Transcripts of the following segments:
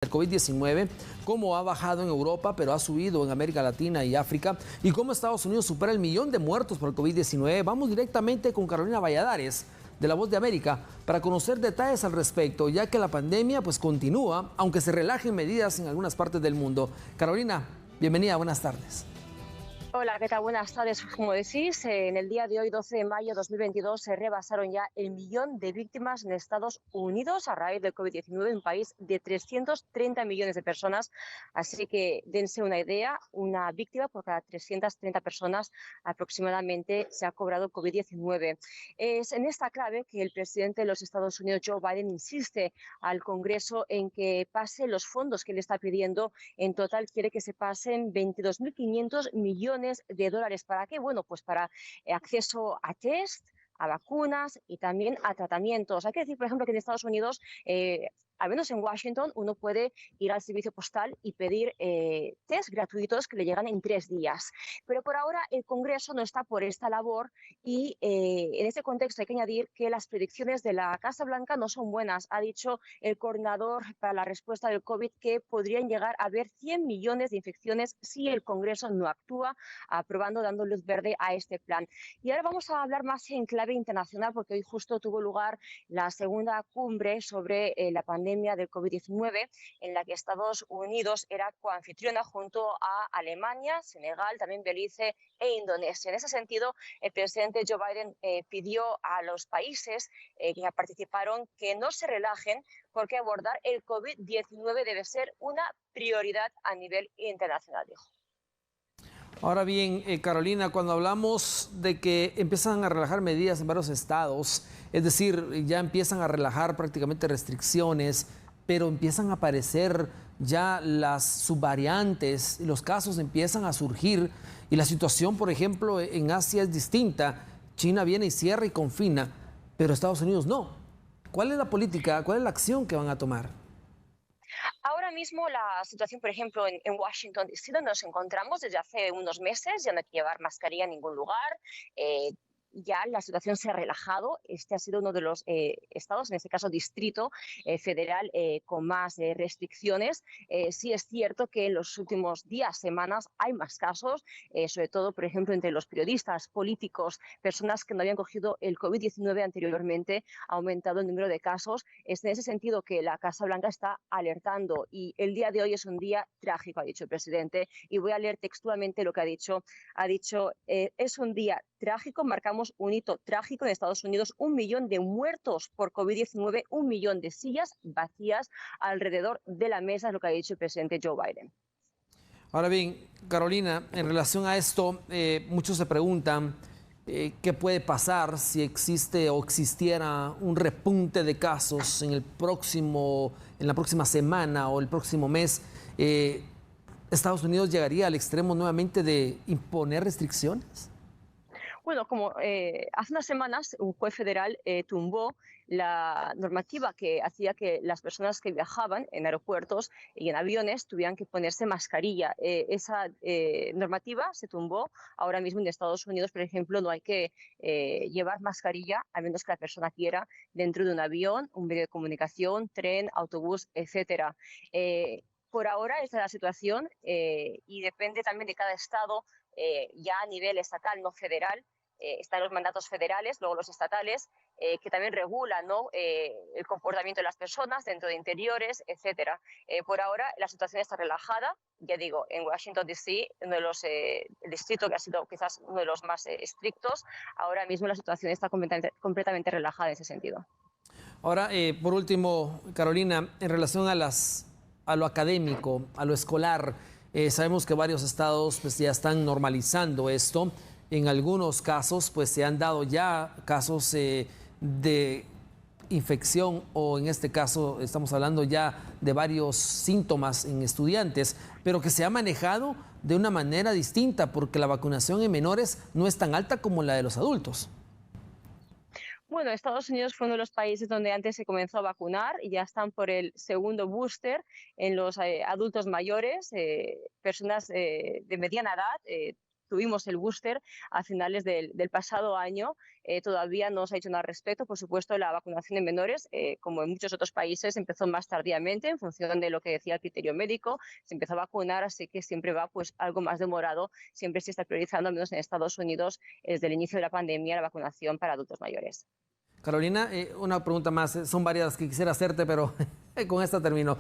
del COVID-19, cómo ha bajado en Europa, pero ha subido en América Latina y África, y cómo Estados Unidos supera el 1.000.000 de muertos por el COVID-19. Vamos directamente con Carolina Valladares, de La Voz de América, para conocer detalles al respecto, ya que la pandemia pues continúa, aunque se relajen medidas en algunas partes del mundo. Carolina, bienvenida, buenas tardes. Hola, ¿qué tal? Buenas tardes. Como decís, en el día de hoy, 12 de mayo de 2022, se rebasaron ya el 1.000.000 de víctimas en Estados Unidos a raíz del COVID-19, un país de 330 millones de personas. Así que dense una idea, una víctima por cada 330 personas aproximadamente se ha cobrado COVID-19. Es en esta clave que el presidente de los Estados Unidos, Joe Biden, insiste al Congreso en que pase los fondos que le está pidiendo. En total quiere que se pasen 22.500 millones de dólares. ¿Para qué? Bueno, pues para acceso a test, a vacunas y también a tratamientos. Hay que decir, por ejemplo, que en Estados Unidos, al menos en Washington, uno puede ir al servicio postal y pedir test gratuitos que le llegan en 3 días. Pero por ahora el Congreso no está por esta labor y en este contexto hay que añadir que las predicciones de la Casa Blanca no son buenas. Ha dicho el coordinador para la respuesta del COVID que podrían llegar a haber 100 millones de infecciones si el Congreso no actúa, aprobando, dando luz verde a este plan. Y ahora vamos a hablar más en clave internacional, porque hoy justo tuvo lugar la segunda cumbre sobre la pandemia del COVID-19, en la que Estados Unidos era coanfitriona junto a Alemania, Senegal, también Belice e Indonesia. En ese sentido, el presidente Joe Biden pidió a los países que participaron que no se relajen, porque abordar el COVID-19 debe ser una prioridad a nivel internacional, dijo. Ahora bien, Carolina, cuando hablamos de que empiezan a relajar medidas en varios estados, es decir, ya empiezan a relajar prácticamente restricciones, pero empiezan a aparecer ya las subvariantes, los casos empiezan a surgir y la situación, por ejemplo, en Asia es distinta. China viene y cierra y confina, pero Estados Unidos no. ¿Cuál es la política, cuál es la acción que van a tomar? Ahora mismo la situación, por ejemplo, en Washington, D.C., donde nos encontramos desde hace unos meses, ya no hay que llevar mascarilla en ningún lugar. Ya la situación se ha relajado. Este ha sido uno de los estados, en este caso distrito federal, con más restricciones. Sí es cierto que en los últimos días, semanas, hay más casos, sobre todo, por ejemplo, entre los periodistas, políticos, personas que no habían cogido el COVID-19 anteriormente. Ha aumentado el número de casos. Es en ese sentido que la Casa Blanca está alertando, y el día de hoy es un día trágico, ha dicho el presidente, y voy a leer textualmente lo que ha dicho. Ha dicho, es un día trágico, marcamos un hito trágico en Estados Unidos, 1.000.000 de muertos por COVID-19, 1.000.000 de sillas vacías alrededor de la mesa, es lo que ha dicho el presidente Joe Biden. Ahora bien, Carolina, en relación a esto, muchos se preguntan qué puede pasar si existe o existiera un repunte de casos en la próxima semana o el próximo mes. ¿Estados Unidos llegaría al extremo nuevamente de imponer restricciones? Bueno, como hace unas semanas un juez federal tumbó la normativa que hacía que las personas que viajaban en aeropuertos y en aviones tuvieran que ponerse mascarilla. Esa normativa se tumbó. Ahora mismo en Estados Unidos, por ejemplo, no hay que llevar mascarilla, a menos que la persona quiera, dentro de un avión, un medio de comunicación, tren, autobús, etcétera. Por ahora esta es la situación y depende también de cada estado, ya a nivel estatal, no federal. Están los mandatos federales, luego los estatales, que también regulan, ¿no?, el comportamiento de las personas dentro de interiores, etcétera. Por ahora la situación está relajada. Ya digo, en Washington, D.C., el distrito que ha sido quizás uno de los más estrictos, ahora mismo la situación está completamente relajada en ese sentido. Ahora, por último, Carolina, en relación a lo académico, a lo escolar, sabemos que varios estados pues, ya están normalizando esto. En algunos casos pues se han dado ya casos de infección, o en este caso estamos hablando ya de varios síntomas en estudiantes, pero que se ha manejado de una manera distinta porque la vacunación en menores no es tan alta como la de los adultos. Bueno, Estados Unidos fue uno de los países donde antes se comenzó a vacunar y ya están por el segundo booster en los adultos mayores, personas de mediana edad, tuvimos el booster a finales del pasado año. Todavía no se ha hecho nada al respecto. Por supuesto, la vacunación en menores, como en muchos otros países, empezó más tardíamente en función de lo que decía el criterio médico. Se empezó a vacunar, así que siempre va pues algo más demorado. Siempre se está priorizando, al menos en Estados Unidos, desde el inicio de la pandemia, la vacunación para adultos mayores. Carolina, una pregunta más. Son varias que quisiera hacerte, pero con esta termino.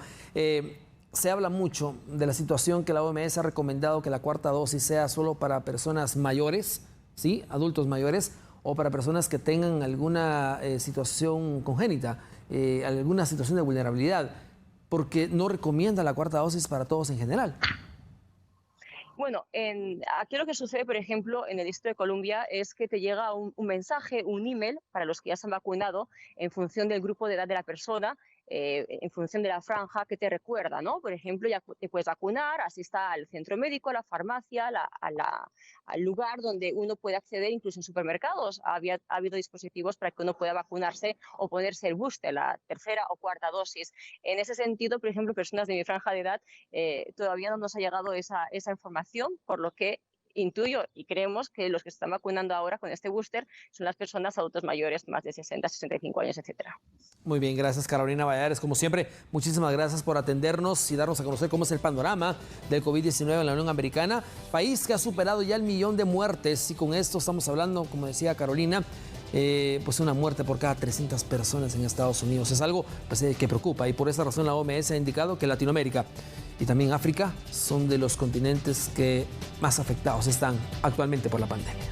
Se habla mucho de la situación que la OMS ha recomendado que la cuarta dosis sea solo para personas mayores, ¿sí? Adultos mayores, o para personas que tengan alguna situación congénita, alguna situación de vulnerabilidad, porque no recomienda la cuarta dosis para todos en general. Bueno, aquí lo que sucede, por ejemplo, en el Distrito de Columbia es que te llega un mensaje, un email para los que ya se han vacunado en función del grupo de edad de la persona, en función de la franja que te recuerda, ¿no? Por ejemplo, ya te puedes vacunar, asista al centro médico, a la farmacia, al lugar donde uno puede acceder, incluso en supermercados. Ha habido dispositivos para que uno pueda vacunarse o ponerse el booster, la tercera o cuarta dosis. En ese sentido, por ejemplo, personas de mi franja de edad, todavía no nos ha llegado esa información, por lo que intuyo y creemos que los que se están vacunando ahora con este booster son las personas adultos mayores, más de 60, 65 años, etcétera. Muy bien, gracias Carolina Valladares. Como siempre, muchísimas gracias por atendernos y darnos a conocer cómo es el panorama del COVID-19 en la Unión Americana, país que ha superado ya el 1.000.000 de muertes, y con esto estamos hablando, como decía Carolina, pues una muerte por cada 300 personas en Estados Unidos. Es algo pues, que preocupa, y por esa razón la OMS ha indicado que Latinoamérica y también África son de los continentes que más afectados están actualmente por la pandemia.